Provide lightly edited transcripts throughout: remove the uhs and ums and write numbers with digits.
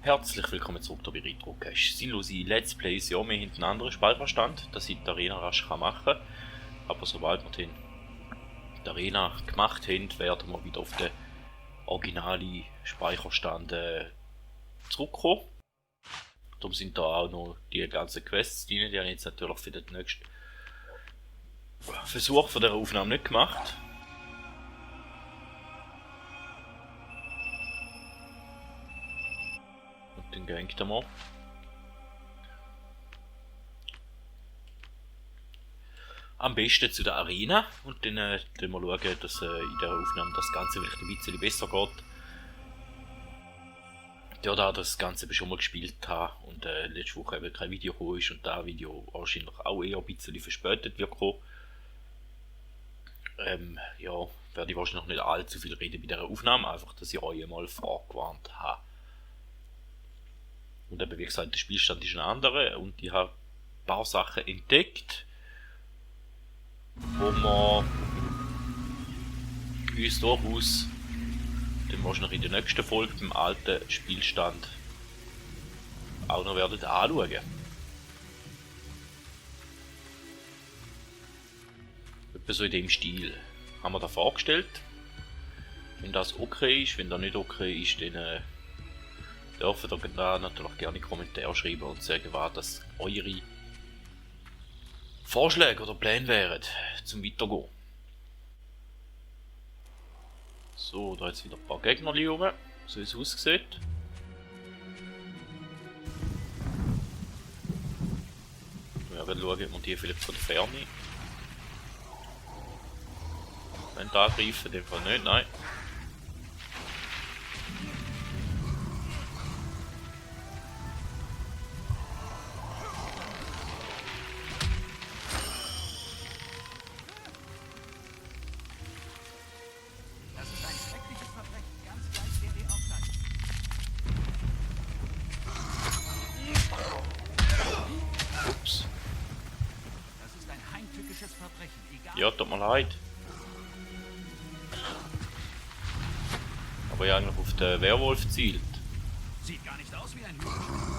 Herzlich willkommen zurück hier bei Retrocast. Sinnlose Let's Plays, ja, wir haben einen anderen Speicherstand, dass ich die Arena rasch machen kann. Aber sobald wir die Arena gemacht haben, werden wir wieder auf den originalen Speicherstand zurückkommen. Darum sind da auch noch die ganzen Quests drin, die habe ich jetzt natürlich für den nächsten Versuch von dieser Aufnahme nicht gemacht. Und dann gehen wir. Am besten zu der Arena und dann wir schauen, dass in der Aufnahme das Ganze vielleicht ein bisschen besser geht. Ja, da das Ganze schon mal gespielt habe und letzte Woche eben kein Video gekommen ist und das Video wahrscheinlich auch eher ein bisschen verspätet wird kommen. Ja, werde ich wahrscheinlich noch nicht allzu viel reden bei dieser Aufnahme, einfach, dass ich euch mal vorgewarnt habe. Und eben, wie gesagt, der Spielstand ist ein anderer und ich habe ein paar Sachen entdeckt, wo wir uns durchaus dann wahrscheinlich in der nächsten Folge beim alten Spielstand auch noch werden anschauen. Etwa so in dem Stil haben wir da vorgestellt. Wenn das okay ist, wenn das nicht okay ist, dann dürfen ihr da natürlich gerne Kommentare schreiben und sagen, was das eure Vorschläge oder Pläne wären zum Weitergehen. So, da jetzt wieder ein paar Gegner rum, so wie es aussieht. Wir werden schauen, ob wir die vielleicht von der Ferne angreifen, in dem Fall nicht, nein. Ups. Das ist ein heimtückisches Verbrechen, egal. Ja, tut mir leid. Aber ja eigentlich auf den Werwolf zielt. Sieht gar nicht aus wie ein Hühner.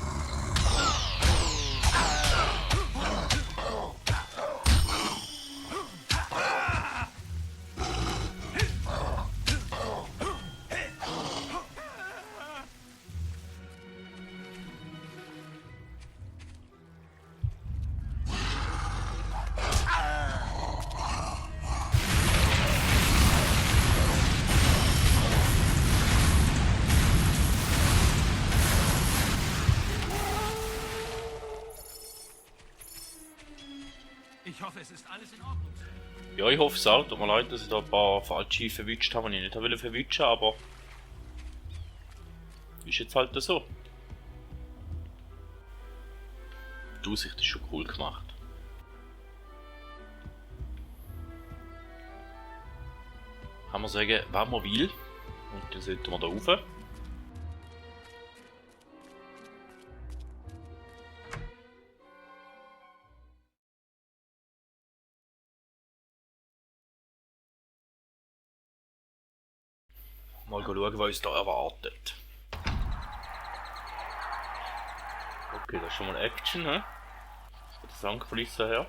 Ich hoffe, es ist alles in Ordnung. Ja, ich hoffe es auch. Tut mir leid, dass ich da ein paar falsche verwünscht habe, die ich nicht wollte verwünschen, aber ist jetzt halt so. Die Aussicht ist schon cool gemacht. Kann man sagen, was man will. Und dann sollten wir da rauf. Mal schauen, was uns da erwartet. Okay, das ist schon mal Action, ne? Von der Sangkulisse her.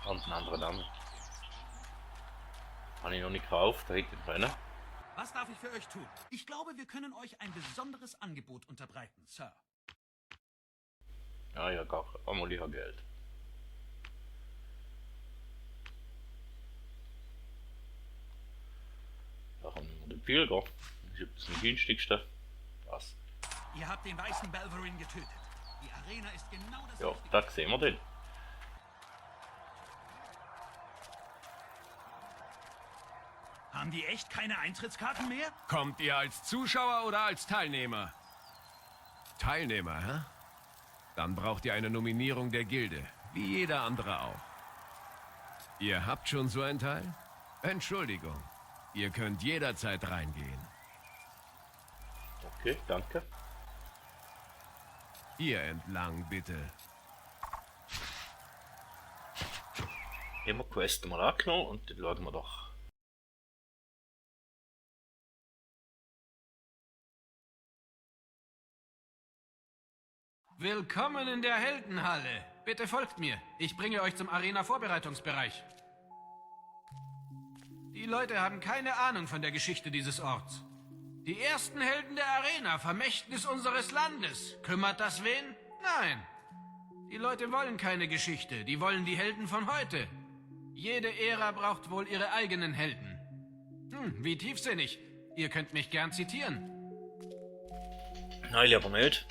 Und einen anderen Namen. Habe ich noch nicht gekauft, da hätte ich können. Was darf ich für euch tun? Ich glaube, wir können euch ein besonderes Angebot unterbreiten, Sir. Ja, ja, gar einmal ich habe Geld. Da haben wir den Pilger. Das ist etwas am günstigsten. Was? Ihr habt den weißen Balverine getötet. Die Arena ist genau das Ja, Richtige. da sehen wir den. Haben die echt keine Eintrittskarten mehr? Kommt ihr als Zuschauer oder als Teilnehmer? Teilnehmer, hä? Dann braucht ihr eine Nominierung der Gilde, wie jeder andere auch. Ihr habt schon so ein Teil? Entschuldigung, ihr könnt jederzeit reingehen. Okay, danke. Hier entlang, bitte. Haben wir die Quest mal angenommen und dann schauen wir doch Willkommen in der Heldenhalle. Bitte folgt mir. Ich bringe euch zum Arena-Vorbereitungsbereich. Die Leute haben keine Ahnung von der Geschichte dieses Orts. Die ersten Helden der Arena, Vermächtnis unseres Landes. Kümmert das wen? Nein. Die Leute wollen keine Geschichte, die wollen die Helden von heute. Jede Ära braucht wohl ihre eigenen Helden. Wie tiefsinnig. Ihr könnt mich gern zitieren. Nein, lieber nicht.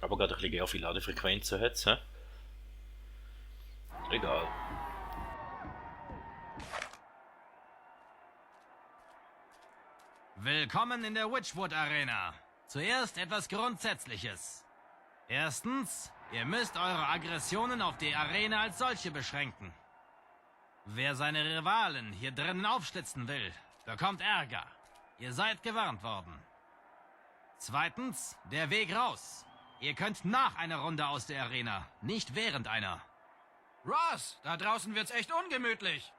Aber gerade ein bisschen eher viel Ladefrequenzen hat es, hä? Egal. Willkommen in der Witchwood Arena. Zuerst etwas Grundsätzliches. Erstens, ihr müsst eure Aggressionen auf die Arena als solche beschränken. Wer seine Rivalen hier drinnen aufschlitzen will, bekommt Ärger. Ihr seid gewarnt worden. Zweitens, der Weg raus. Ihr könnt nach einer Runde aus der Arena, nicht während einer. Ross, da draußen wird's echt ungemütlich.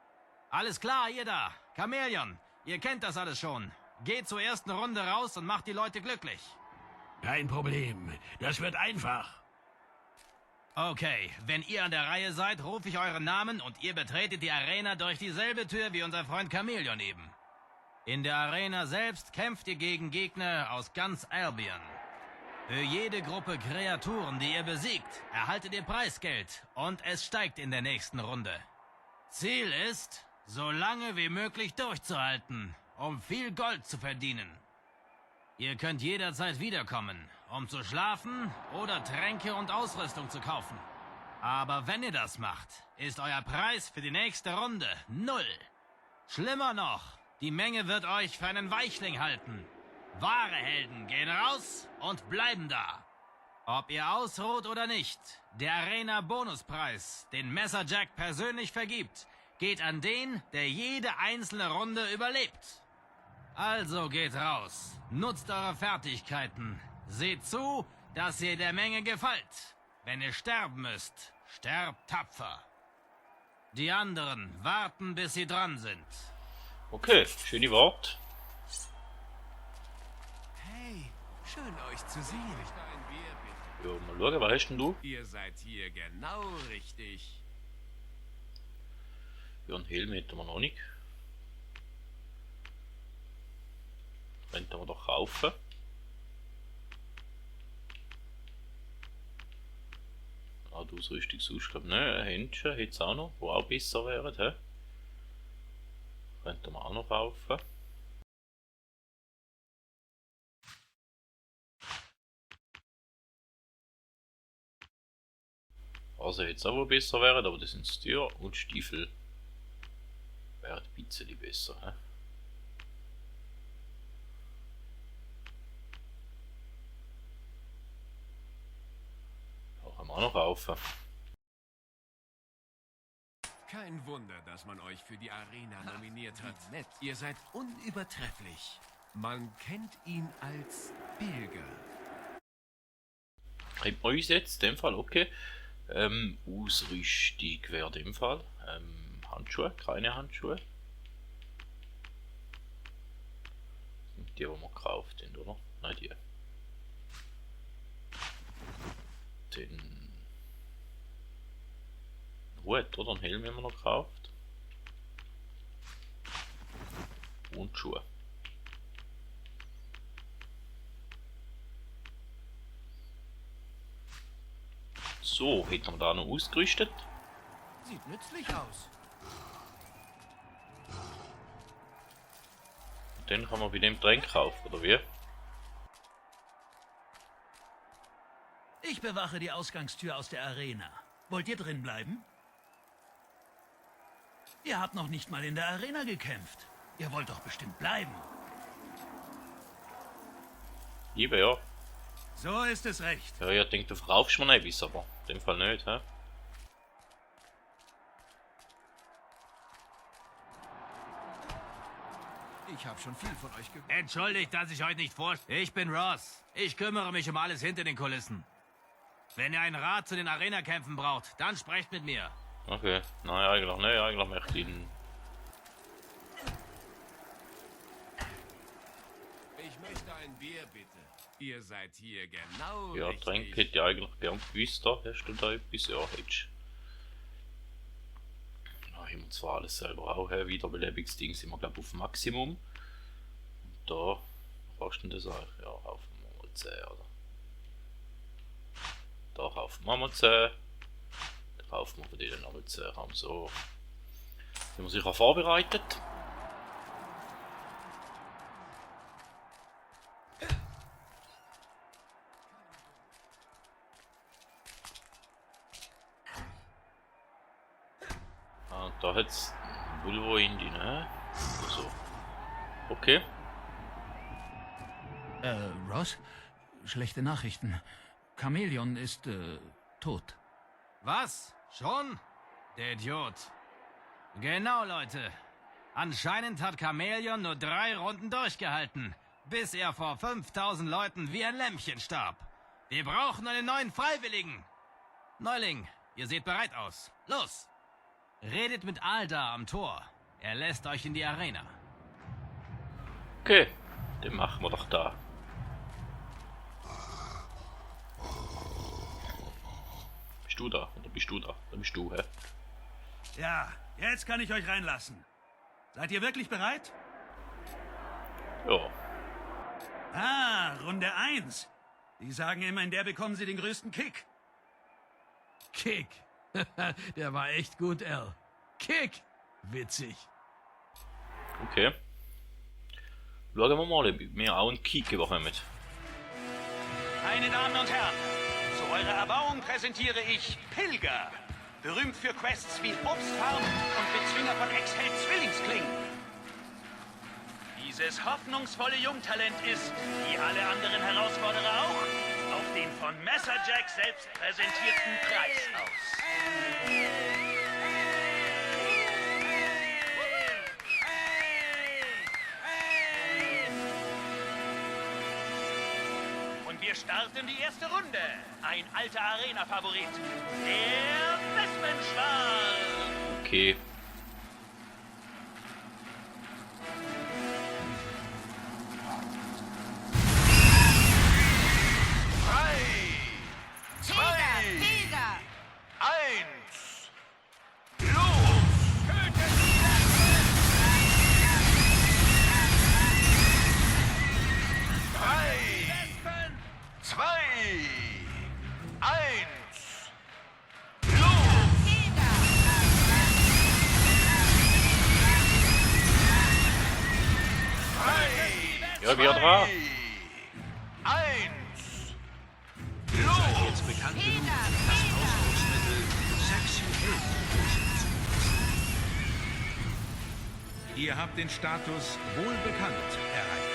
Alles klar, ihr da. Chamäleon, ihr kennt das alles schon. Geht zur ersten Runde raus und macht die Leute glücklich. Kein Problem. Das wird einfach. Okay, wenn ihr an der Reihe seid, rufe ich euren Namen und ihr betretet die Arena durch dieselbe Tür wie unser Freund Chamäleon eben. In der Arena selbst kämpft ihr gegen Gegner aus ganz Albion. Für jede Gruppe Kreaturen, die ihr besiegt, erhaltet ihr Preisgeld und es steigt in der nächsten Runde. Ziel ist, so lange wie möglich durchzuhalten, um viel Gold zu verdienen. Ihr könnt jederzeit wiederkommen, um zu schlafen oder Tränke und Ausrüstung zu kaufen. Aber wenn ihr das macht, ist euer Preis für die nächste Runde 0. Schlimmer noch, die Menge wird euch für einen Weichling halten. Wahre Helden gehen raus und bleiben da. Ob ihr ausruht oder nicht, der Arena-Bonuspreis, den Messerjack persönlich vergibt, geht an den, der jede einzelne Runde überlebt. Also geht raus, nutzt eure Fertigkeiten, seht zu, dass ihr der Menge gefällt. Wenn ihr sterben müsst, sterbt tapfer. Die anderen warten, bis sie dran sind. Okay, schöne Wort. Hey, schön euch zu sehen. Ein Bier, bitte. Ja, mal schauen, was hast denn du? Ihr seid hier genau richtig. Ja, einen Helm hätten wir noch nicht. Könnten wir doch kaufen. Ah, die Ausrüstung sonst glaube ich nicht. Ein Händchen hätte es auch noch, wo auch besser wäre. He? Könnten wir auch noch kaufen. Also jetzt auch, wo besser wären, aber das sind Tür und Stiefel. Wäre ein bisschen besser. He? Kann man auch noch kaufen. Kein Wunder, dass man euch für die Arena nominiert hat. Ihr seid unübertrefflich. Man kennt ihn als Pilger. Haben wir uns jetzt in dem Fall, okay. Ausrüstung wäre in dem Fall. Handschuhe, keine Handschuhe. Sind die, die wir gekauft haben, oder? Nein, die. Den Hut oder einen Helm haben wir noch gekauft. Und Schuhe. So, hätten wir da noch ausgerüstet. Sieht nützlich aus. Und dann kann man bei dem Tränk kaufen, oder wie? Ich bewache die Ausgangstür aus der Arena. Wollt ihr drin bleiben? Ihr habt noch nicht mal in der Arena gekämpft. Ihr wollt doch bestimmt bleiben. Liebe, ja. So ist es recht. Ja, ich denke, du verkaufst mir etwas, aber in dem Fall nicht, hä? Ich habe schon viel von euch gehört. Entschuldigt, dass ich euch nicht vorstelle. Ich bin Ross. Ich kümmere mich um alles hinter den Kulissen. Wenn ihr einen Rat zu den Arena-Kämpfen braucht, dann sprecht mit mir. Okay, nein, eigentlich nicht, eigentlich möchte ich ihn. Bier bitte. Ihr seid hier genau Ja, richtig. Tränke hätte ich eigentlich gern gewusst, da hast du da etwas, ja, hättest. Ja, ich muss zwar alles selber auch, Wiederbelebungsding sind wir glaube auf Maximum. Und da brauchst du das auch, ja, auf mal 10, oder? Da kaufen wir mal 10. Da kaufen wir von denen nochmal 10, haben so. Sind wir sicher vorbereitet. Da hat es Vulvo Indie, ne? So. Okay. Ross? Schlechte Nachrichten. Chamäleon ist, tot. Was? Schon? Der Idiot. Genau, Leute. Anscheinend hat Chamäleon nur 3 Runden durchgehalten, bis er vor 5000 Leuten wie ein Lämmchen starb. Wir brauchen einen neuen Freiwilligen. Neuling, ihr seht bereit aus. Los! Redet mit Alda am Tor. Er lässt euch in die Arena. Okay, den machen wir doch da. Bist du da? Oder bist du da? Da bist du, hä? Ja, jetzt kann ich euch reinlassen. Seid ihr wirklich bereit? Ja. Ah, Runde 1. Die sagen immer, in der bekommen sie den größten Kick. Kick. Der war echt gut, Al. Kick. Witzig. Okay. Schauen wir mal, ob wir auch einen Kick bekommen. Meine Damen und Herren, zu eurer Erbauung präsentiere ich Pilger. Berühmt für Quests wie Obstfarm und Bezwinger von Ex-Held Zwillingsklingen. Dieses hoffnungsvolle Jungtalent ist, wie alle anderen Herausforderer auch, auf den von Messerjack selbst präsentierten Preis aus. Und wir starten die erste Runde. Ein alter Arena-Favorit, der Wespenschwarm. Okay. Pilger! 1. Ja, wir dran. Jetzt bekannt genug, das Ausdrucksmittel sexuell durchsetzen. Ihr habt den Status wohlbekannt erreicht.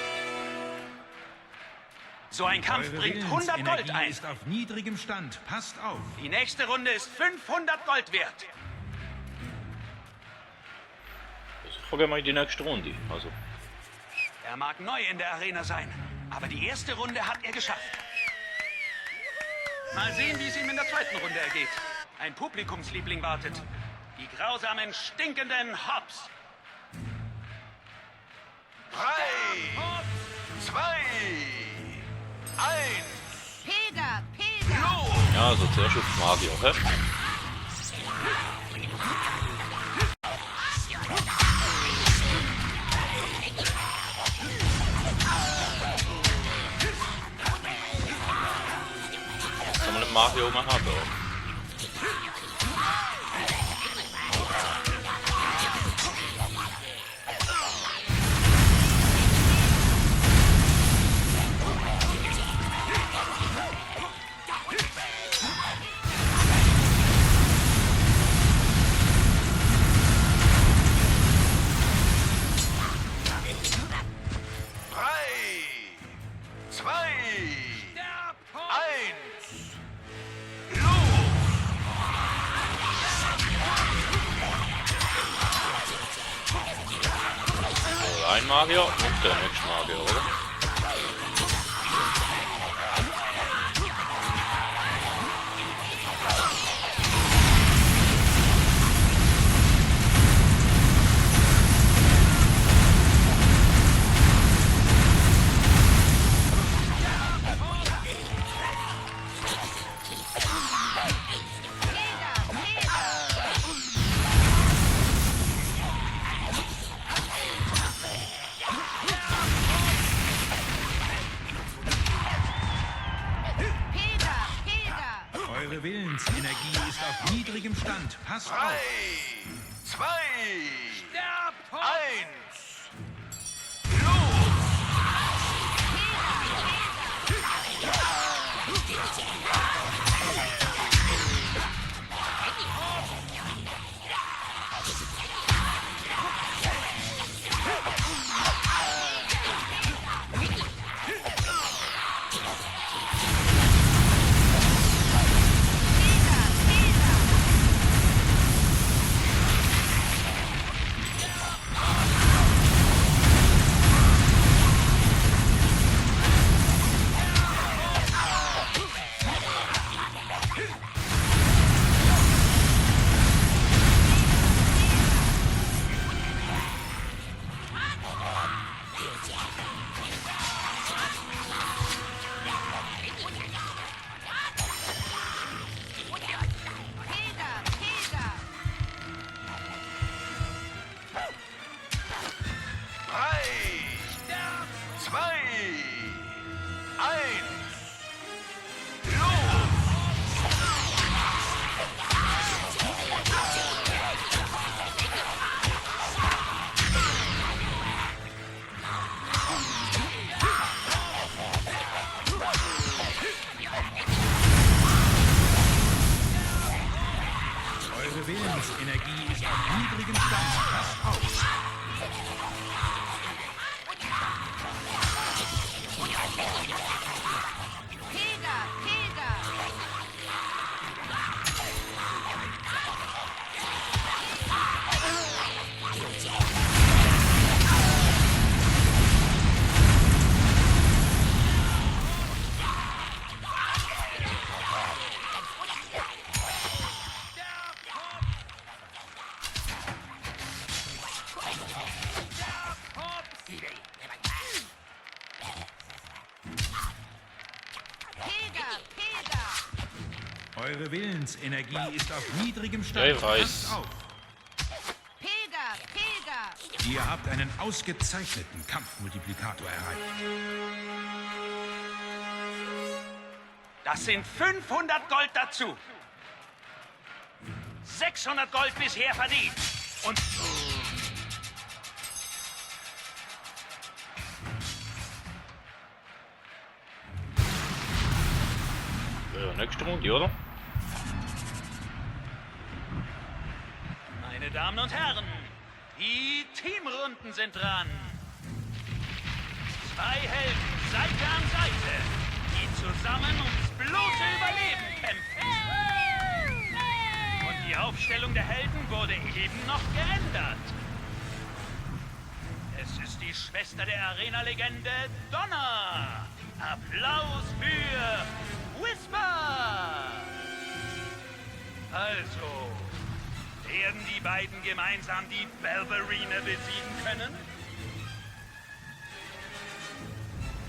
So ein Kampf Eure bringt 100 Gold Willensenergie ein. ist auf niedrigem Stand. Passt auf. Die nächste Runde ist 500 Gold wert. Also, gehen wir in die nächste Runde. Also, Er mag neu in der Arena sein, aber die erste Runde hat er geschafft. Mal sehen, wie es ihm in der zweiten Runde ergeht. Ein Publikumsliebling wartet. Die grausamen, stinkenden Hobbs. 3, 2, 1. Pilger! Pilger! ja, also zuerst auf Magier, hä? Kann man nicht Mario machen, aber. Ein Magier und der nächste Magier, oder? Eure Willensenergie ist auf niedrigem Stand. Passt auf. 3, 2, 1. Eure Willensenergie ist auf niedrigem Stand. Passt auf. Pilger, Pilger. Eure Willensenergie ist auf niedrigem Stand. Ja, ich weiß. Passt auf. Pilger, Pilger. Ihr habt einen ausgezeichneten Kampfmultiplikator erreicht. Das sind 500 Gold dazu. 600 Gold bisher verdient. Und Nächste Runde, oder? meine Damen und Herren, die Teamrunden sind dran. 2 Helden Seite an Seite, die zusammen ums bloße Überleben kämpfen. Und die Aufstellung der Helden wurde eben noch geändert. Es ist die Schwester der Arena-Legende, Donna. Applaus für Whisper. Also, werden die beiden gemeinsam die Balverine besiegen können?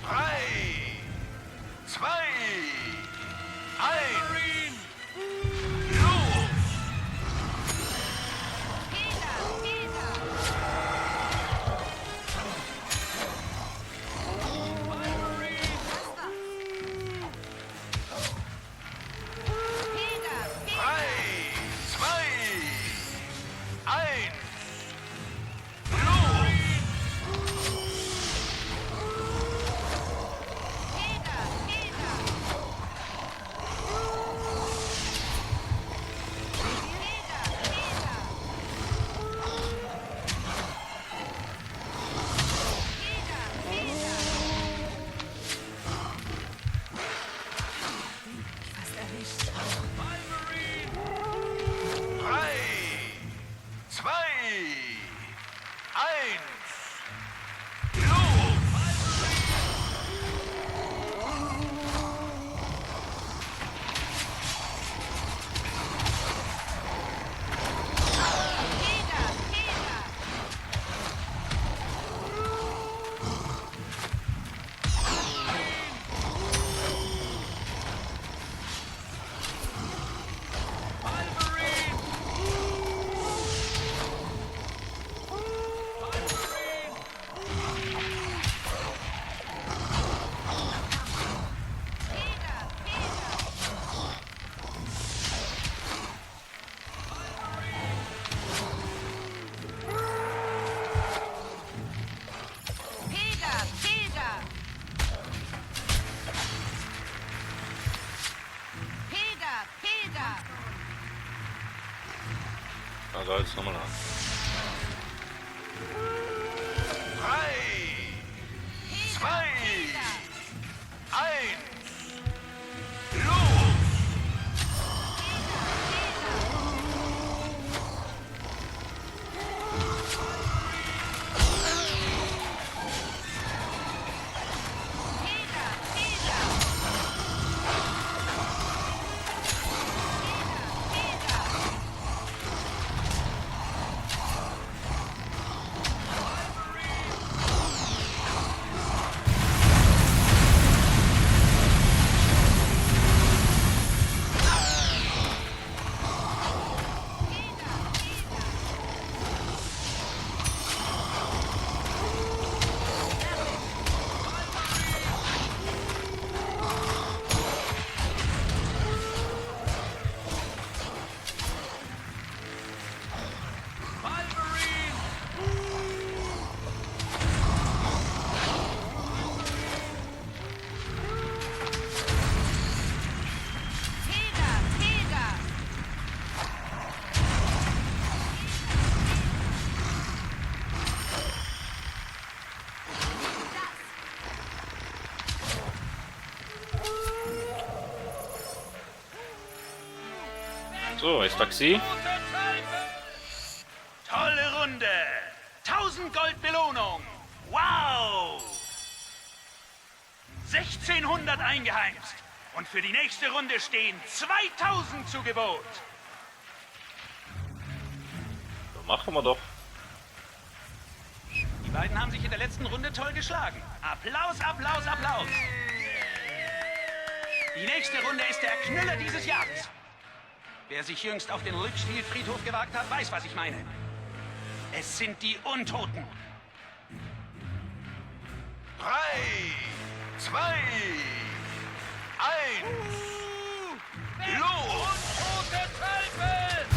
3, 2, 1. Also jetzt nochmal an. 3, 2, 1, los! So, ist Taxi. Tolle Runde! 1000 Gold Belohnung! Wow! 1600 eingeheimst. Und für die nächste Runde stehen 2000 zu Gebot. So, machen wir doch. Die beiden haben sich in der letzten Runde toll geschlagen. Applaus, Applaus, Applaus! Die nächste Runde ist der Knüller dieses Jahres. Wer sich jüngst auf den Litchfield-Friedhof gewagt hat, weiß, was ich meine. Es sind die Untoten. 3, 2, 1, los! Untote Tölpel!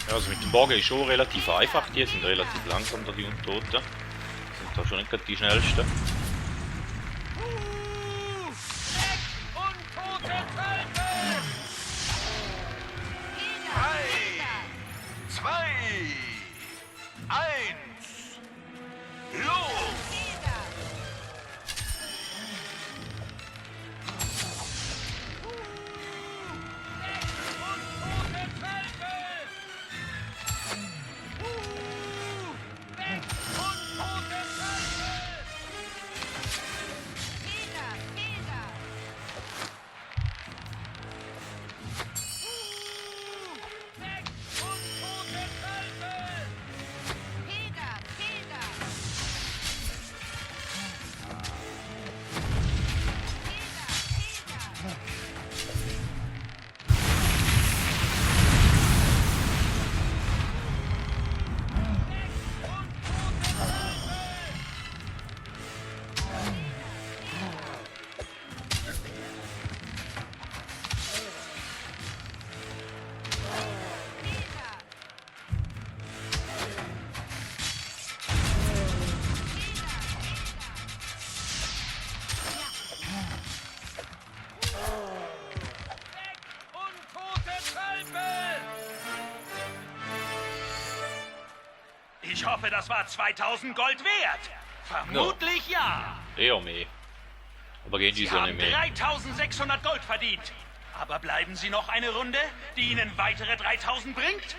Also mit dem Bogen ist schon relativ einfach, die sind relativ langsam, da die Untoten. Sind da schon nicht gerade die schnellsten. 2, 1, los! Ich hoffe, das war 2000 Gold wert. Vermutlich ja. Eher mehr. Aber gehen die Sie so nicht haben mehr. 3600 Gold verdient. Aber bleiben Sie noch eine Runde, die Ihnen weitere 3000 bringt?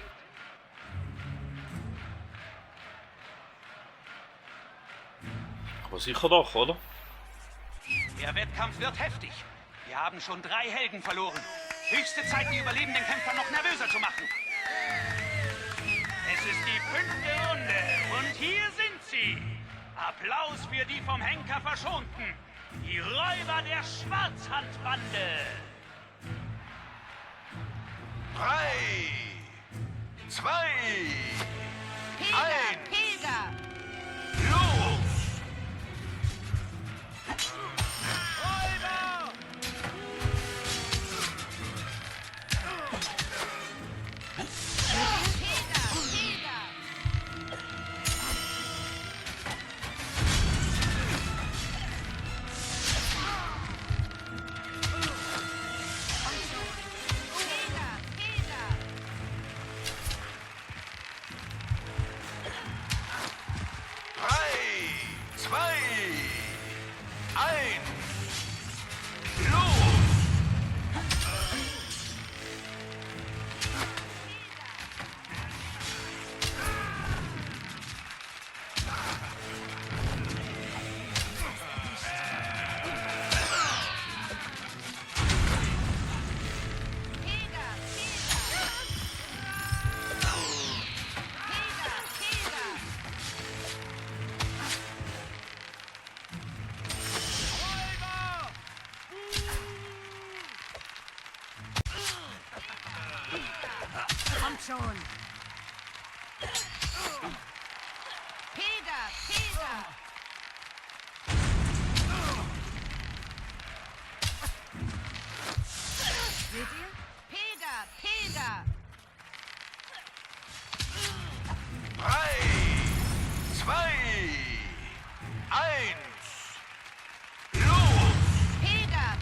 Aber sicher doch, oder? Der Wettkampf wird heftig. Wir haben schon 3 Helden verloren. Höchste Zeit, die überlebenden Kämpfer noch nervöser zu machen. Es ist die 5. Runde und hier sind sie. Applaus für die vom Henker Verschonten. Die Räuber der Schwarzhandbande. 3, 2, Pilger! los! Kommt schon! Pilger! Seht ihr? Pilger! 3, 2, 1, los! Pilger!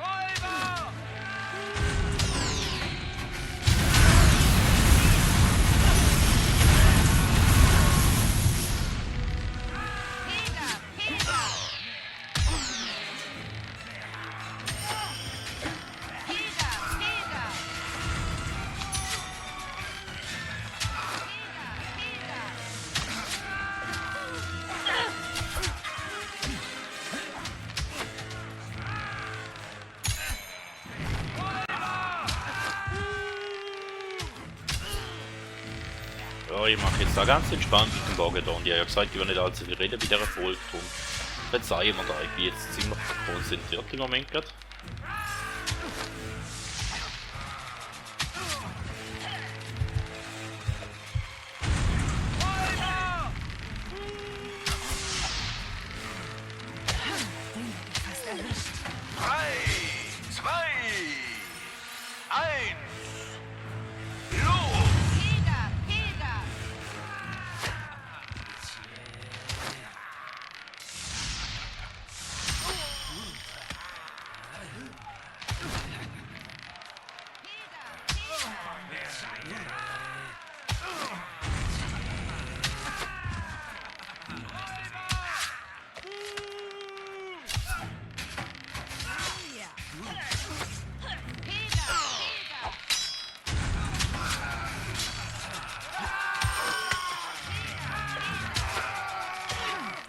Oh ja! Ja, ich mache jetzt da ganz entspannt mit dem Wagen da und ich habe ja gesagt, ich will nicht allzu viel reden bei dieser Folge. Darum verzeihen wir da, ich bin jetzt ziemlich konzentriert im Moment gerade.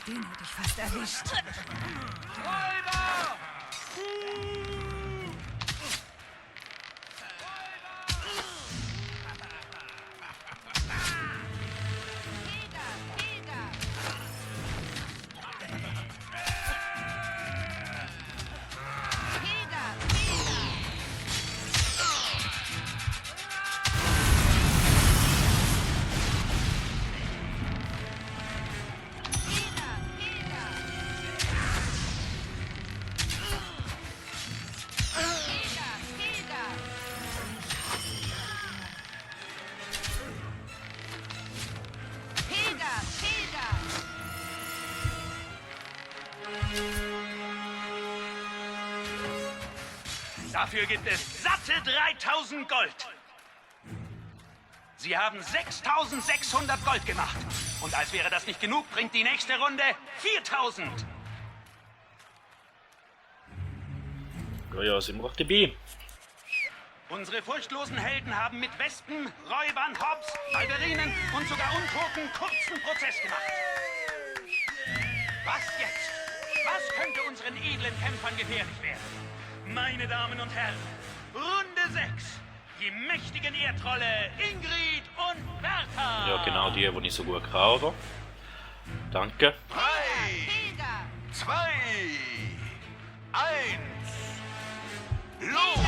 Den hätte ich fast erwischt. Dafür gibt es satte 3000 Gold. Sie haben 6600 Gold gemacht. Und als wäre das nicht genug, bringt die nächste Runde 4000. Ja, sind wir doch dabei. Unsere furchtlosen Helden haben mit Wespen, Räubern, Hobbs, Balderinen und sogar Untoten kurzen Prozess gemacht. Was jetzt? Was könnte unseren edlen Kämpfern gefährlich werden? Meine Damen und Herren, Runde 6. Die mächtigen Erdtrolle Ingrid und Bertha. Ja, genau die ich so gut kann, oder? Danke. 3, 2, 1. Los!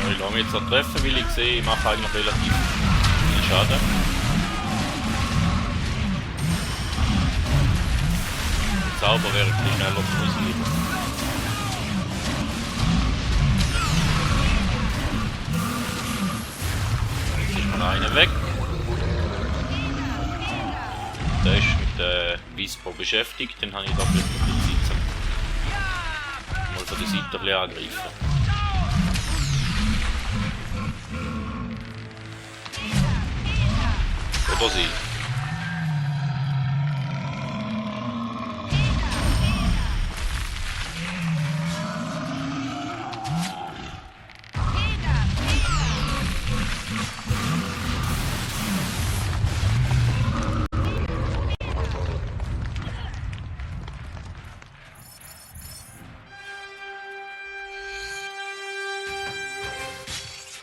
Ich lasse mich jetzt auch treffen, weil ich sehe, ich mache eigentlich relativ viel Schaden. Der Zauber wäre ein bisschen schneller zu pausieren. Jetzt ist mal einer weg. Der ist mit der Vispo beschäftigt, dann habe ich da vielleicht ein bisschen Zeit zum mal von der Seite ein bisschen angreifen. Oder sie.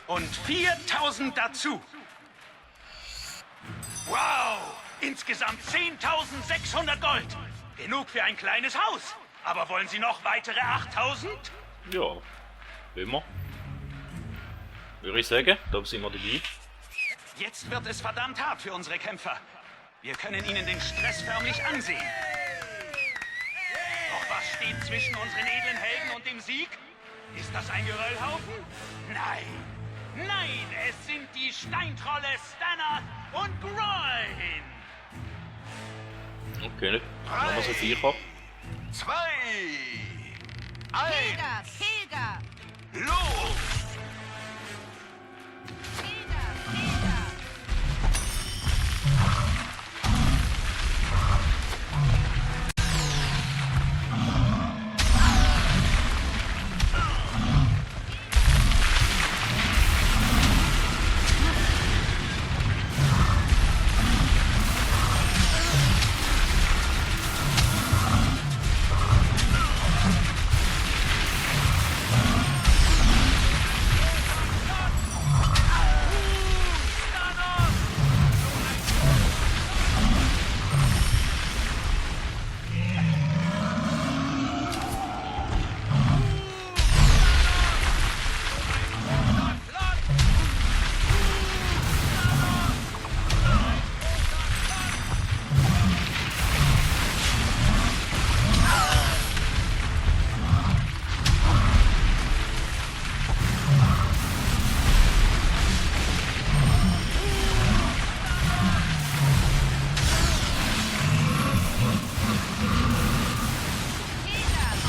Und 4000 dazu. Wow! Insgesamt 10.600 Gold. Genug für ein kleines Haus. Aber wollen Sie noch weitere 8.000? Ja, wie immer. Würde ich sagen, da sind wir dabei. Jetzt wird es verdammt hart für unsere Kämpfer. Wir können ihnen den Stress förmlich ansehen. Doch was steht zwischen unseren edlen Helden und dem Sieg? Ist das ein Geröllhaufen? Nein. Nein, es sind die Steintrolle Stannard und Groin. Okay, dann haben wir so 4 gehabt. 2, 1, los!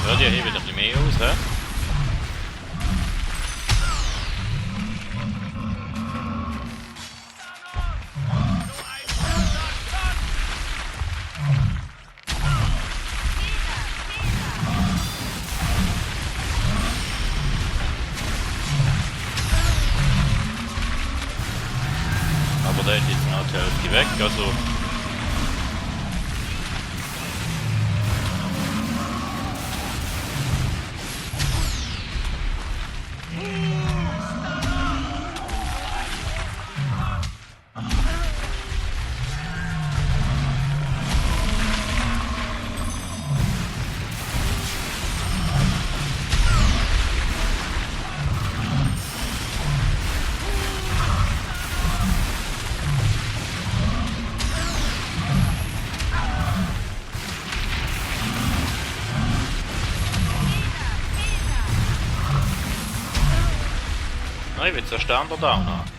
Ja, die heben ein bisschen mehr aus, hä? Aber der hat jetzt noch die Hälfte weg, also... Nein, ich will den Stern da down haben.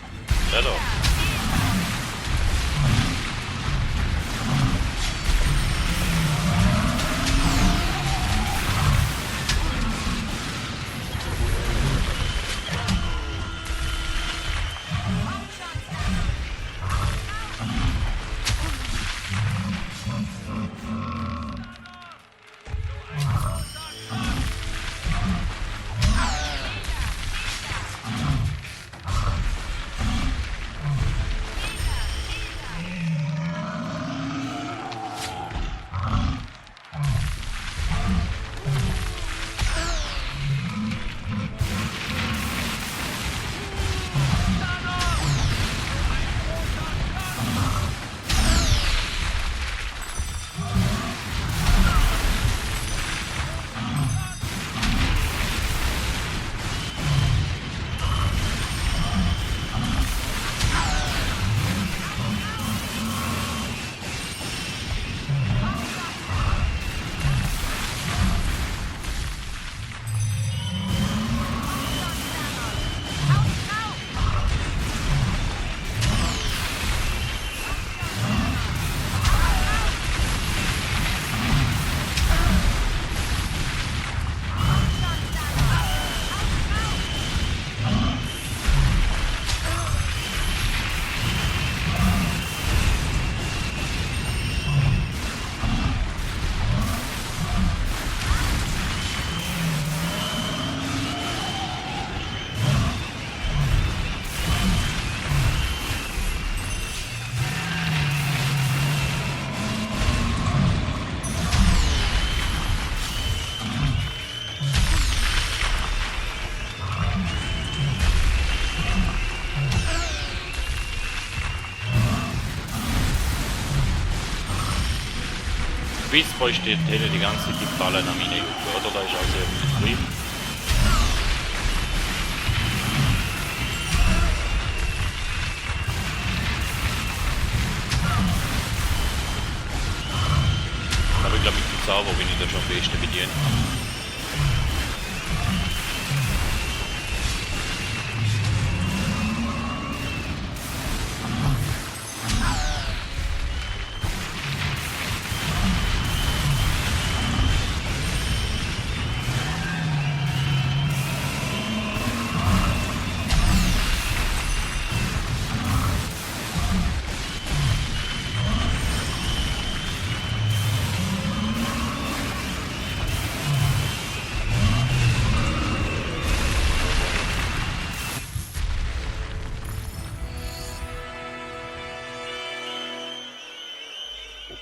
Der da. Beastboy steht hinter die ganze Zeit die Ballen an meine Jucke, oder? Da ist also etwas drin. Aber ich glaube, mit dem Zauber bin ich da schon am besten bedient.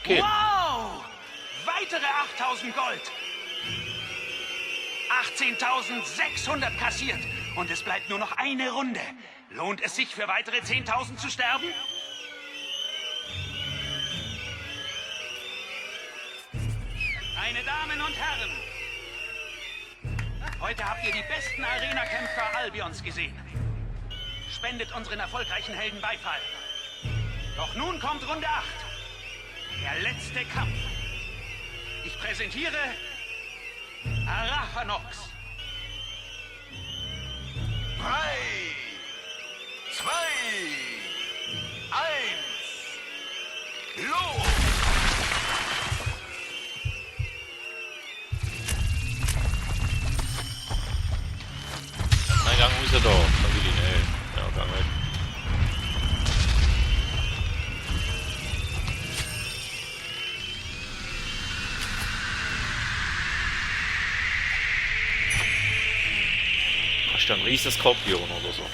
Okay. Wow! Weitere 8.000 Gold. 18.600 kassiert. Und es bleibt nur noch eine Runde. Lohnt es sich, für weitere 10.000 zu sterben? Meine Damen und Herren, heute habt ihr die besten Arena-Kämpfer Albions gesehen. Spendet unseren erfolgreichen Helden Beifall. Doch nun kommt Runde 8. Der letzte Kampf. Ich präsentiere Araphanox. 3, 2, 1, los! Nein, gang raus da. Da will ich nicht. Ja, gang weg. Hast du einen riesen Skorpion oder so?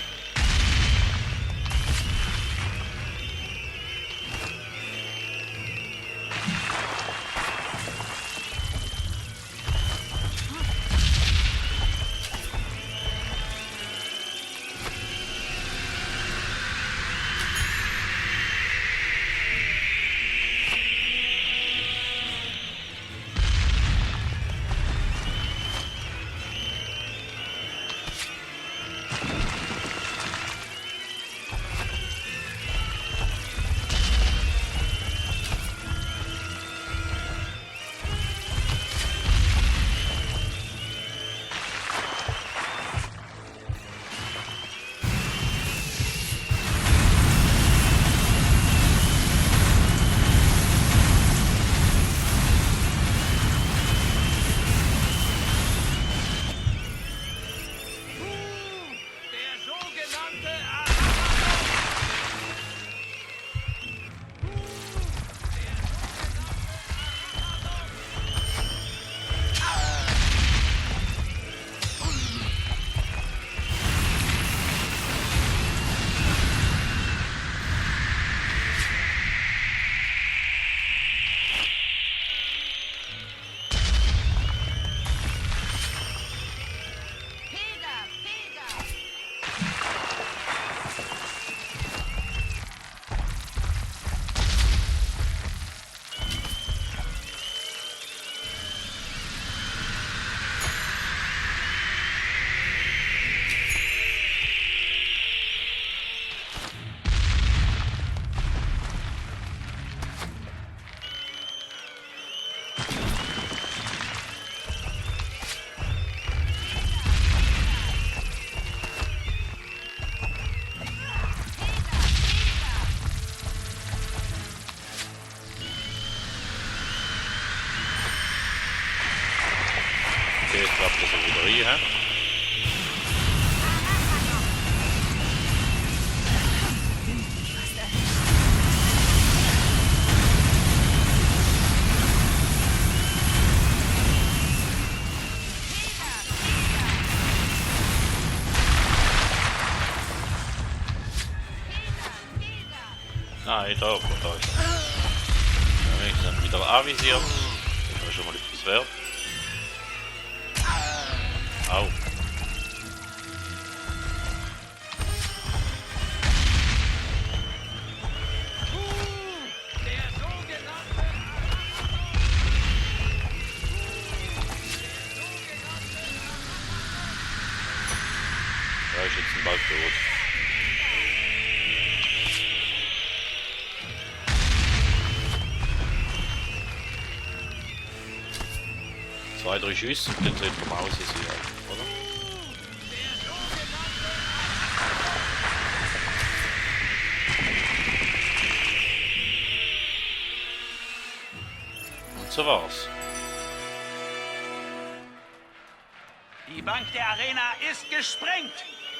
Klappt das auch wieder rein, hä? Nein, da ist er. Ja, wenn ich dann wieder anvisiert, dann kann schon mal etwas wert. Au. Da ist jetzt ein Ball tot. Zwei, drei Schüsse und dann sollte man Pause sein, oder? Und so war's. Die Bank der Arena ist gesprengt.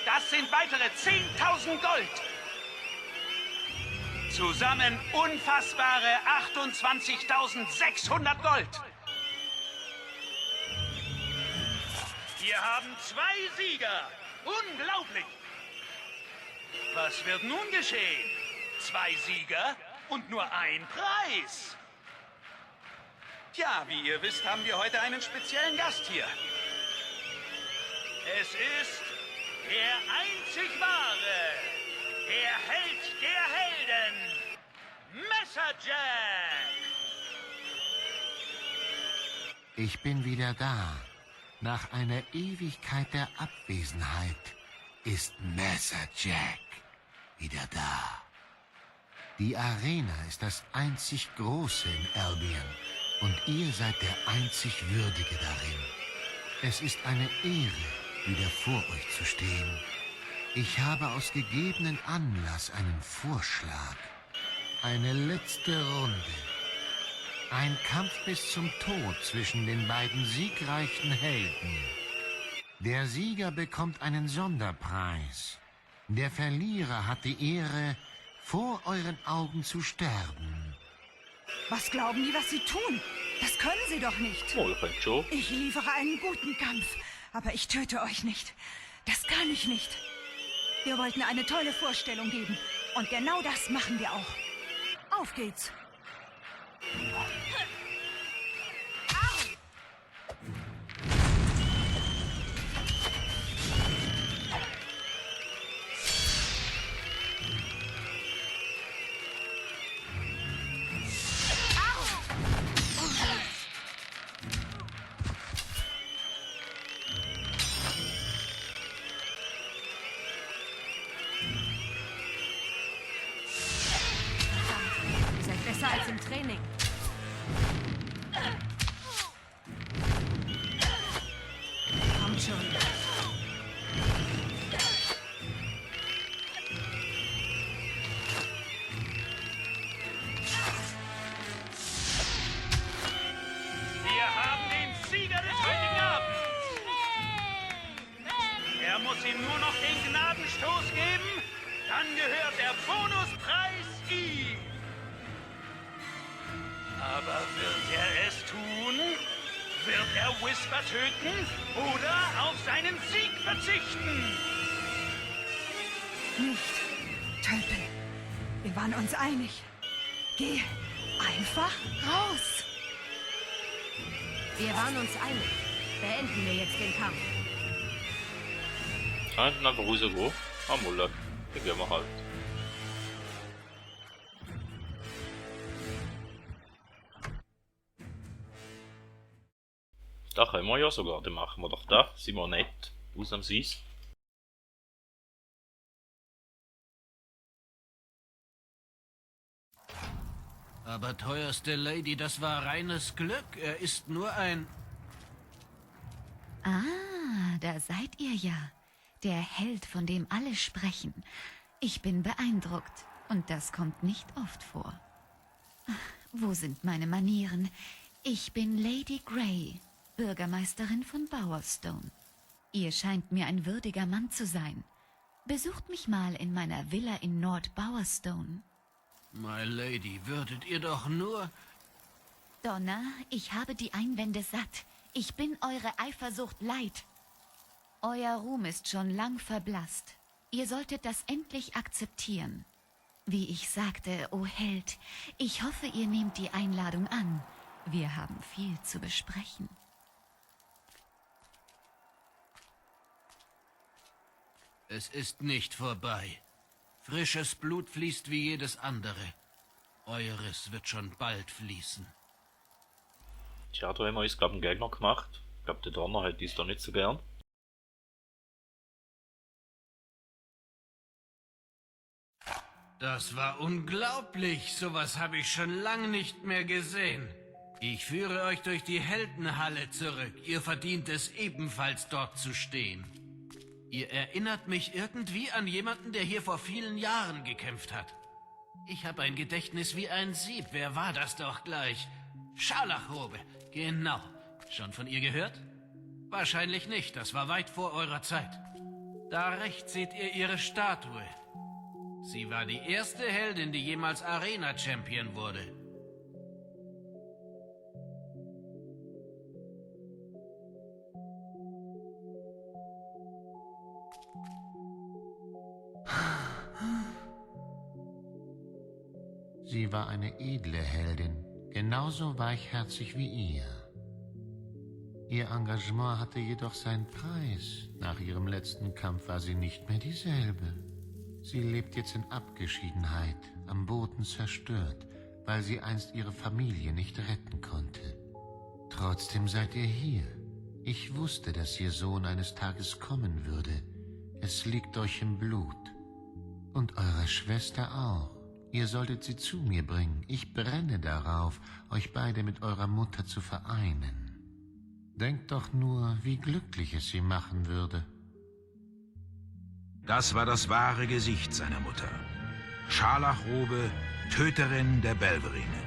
Das sind weitere 10.000 Gold. Zusammen unfassbare 28.600 Gold. Wir haben 2 Sieger. Unglaublich. Was wird nun geschehen? 2 Sieger und nur ein Preis. Tja, wie ihr wisst, haben wir heute einen speziellen Gast hier. Es ist der einzig wahre, der Held der Helden, Messerjack. Ich bin wieder da. Nach einer Ewigkeit der Abwesenheit ist Messerjack wieder da. Die Arena ist das einzig Große in Albion und ihr seid der einzig Würdige darin. Es ist eine Ehre, wieder vor euch zu stehen. Ich habe aus gegebenen Anlass einen Vorschlag. Eine letzte Runde. Ein Kampf bis zum Tod zwischen den beiden siegreichen Helden. Der Sieger bekommt einen Sonderpreis. Der Verlierer hat die Ehre, vor euren Augen zu sterben. Was glauben die, was sie tun? Das können sie doch nicht. Oh, das könnte schon. Ich liefere einen guten Kampf, aber ich töte euch nicht. Das kann ich nicht. Wir wollten eine tolle Vorstellung geben. Und genau das machen wir auch. Auf geht's. Seid besser als im Training. Kommt schon. Wir haben den Sieger des heutigen Abends. Er muss ihm nur noch den Gnadenstoß geben, dann gehört der Bonuspreis ihm. Aber wird er es tun? Wird er Whisper töten oder auf seinen Sieg verzichten? Nicht. Tölpel. Wir waren uns einig. Geh einfach raus. Wir waren uns einig. Beenden wir jetzt den Kampf. Kann ich einfach rausgehen? Amule. Dann gehen wir halt. Da können wir ja sogar, dann machen wir doch da. Sind wir nett. Ausnahmsweise. Aber teuerste Lady, das war reines Glück. Er ist nur ein... Ah, da seid ihr ja. Der Held, von dem alle sprechen. Ich bin beeindruckt. Und das kommt nicht oft vor. Ach, wo sind meine Manieren? Ich bin Lady Grey. Bürgermeisterin von Bowerstone. Ihr scheint mir ein würdiger Mann zu sein. Besucht mich mal in meiner Villa in Nord Bowerstone. My Lady, würdet ihr doch nur... Donna, ich habe die Einwände satt. Ich bin eure Eifersucht leid. Euer Ruhm ist schon lang verblasst. Ihr solltet das endlich akzeptieren. Wie ich sagte, o Held, ich hoffe, ihr nehmt die Einladung an. Wir haben viel zu besprechen. Es ist nicht vorbei. Frisches Blut fließt wie jedes andere. Eures wird schon bald fließen. Tja, da haben wir uns, glaube ich, einen Gegner gemacht. Ich glaube, der Donner hätte dies da nicht so gern. Das war unglaublich. Sowas habe ich schon lange nicht mehr gesehen. Ich führe euch durch die Heldenhalle zurück. Ihr verdient es ebenfalls dort zu stehen. Ihr erinnert mich irgendwie an jemanden, der hier vor vielen Jahren gekämpft hat. Ich habe ein Gedächtnis wie ein Sieb. Wer war das doch gleich? Scharlachrobe. Genau. Schon von ihr gehört? Wahrscheinlich nicht. Das war weit vor eurer Zeit. Da rechts seht ihr ihre Statue. Sie war die erste Heldin, die jemals Arena-Champion wurde. Sie war eine edle Heldin, genauso weichherzig wie ihr. Ihr Engagement hatte jedoch seinen Preis. Nach ihrem letzten Kampf war sie nicht mehr dieselbe. Sie lebt jetzt in Abgeschiedenheit, am Boden zerstört, weil sie einst ihre Familie nicht retten konnte. Trotzdem seid ihr hier. Ich wusste, dass ihr Sohn eines Tages kommen würde. Es liegt euch im Blut. Und eurer Schwester auch. Ihr solltet sie zu mir bringen. Ich brenne darauf, euch beide mit eurer Mutter zu vereinen. Denkt doch nur, wie glücklich es sie machen würde. Das war das wahre Gesicht seiner Mutter. Scharlachrobe, Töterin der Belverine.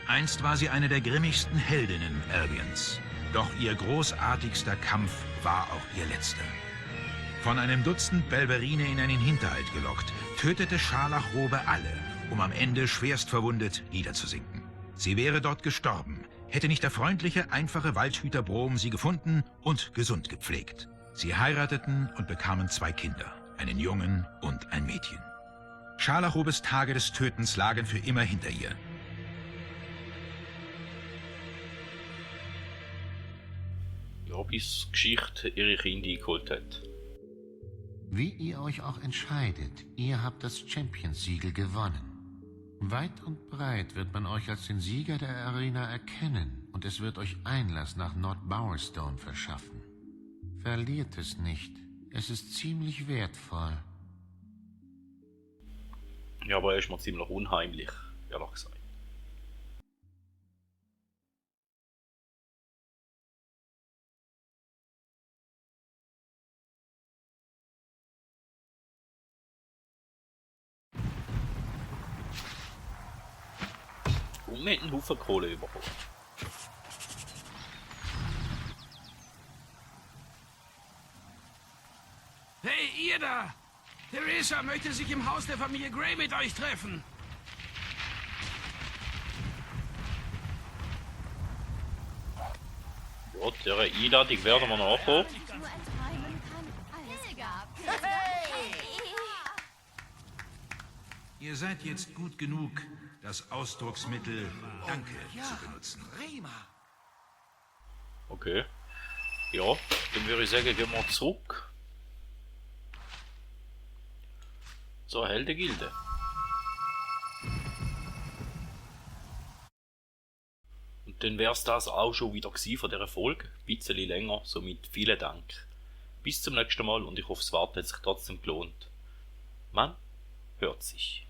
Einst war sie eine der grimmigsten Heldinnen Albions. Doch ihr großartigster Kampf war auch ihr letzter. Von einem Dutzend Belverine in einen Hinterhalt gelockt, tötete Scharlachrobe alle, um am Ende schwerst verwundet niederzusinken. Sie wäre dort gestorben, hätte nicht der freundliche, einfache Waldhüter Brom sie gefunden und gesund gepflegt. Sie heirateten und bekamen 2 Kinder, einen Jungen und ein Mädchen. Scharlachrobes Tage des Tötens lagen für immer hinter ihr. Ja, bis die Geschichte ihre Kinder eingeholt hat. Wie ihr euch auch entscheidet, ihr habt das Champions-Siegel gewonnen. Weit und breit wird man euch als den Sieger der Arena erkennen und es wird euch Einlass nach Nord Bowerstone verschaffen. Verliert es nicht, es ist ziemlich wertvoll. Ja, aber er ist mir ziemlich unheimlich, ehrlich gesagt. Und mit einem Haufen Kohle überholt. Hey, ihr da! Theresa möchte sich im Haus der Familie Grey mit euch treffen. Ja, der Einladung werden wir nachkommen. Ihr seid jetzt gut genug, das Ausdrucksmittel Danke zu benutzen. Okay. Ja, dann würde ich sagen, gehen wir zurück zur Heldengilde. Und dann wäre es das auch schon wieder gewesen von dieser Folge. Ein bisschen länger, somit vielen Dank. Bis zum nächsten Mal und ich hoffe, es hat sich trotzdem gelohnt. Man hört sich.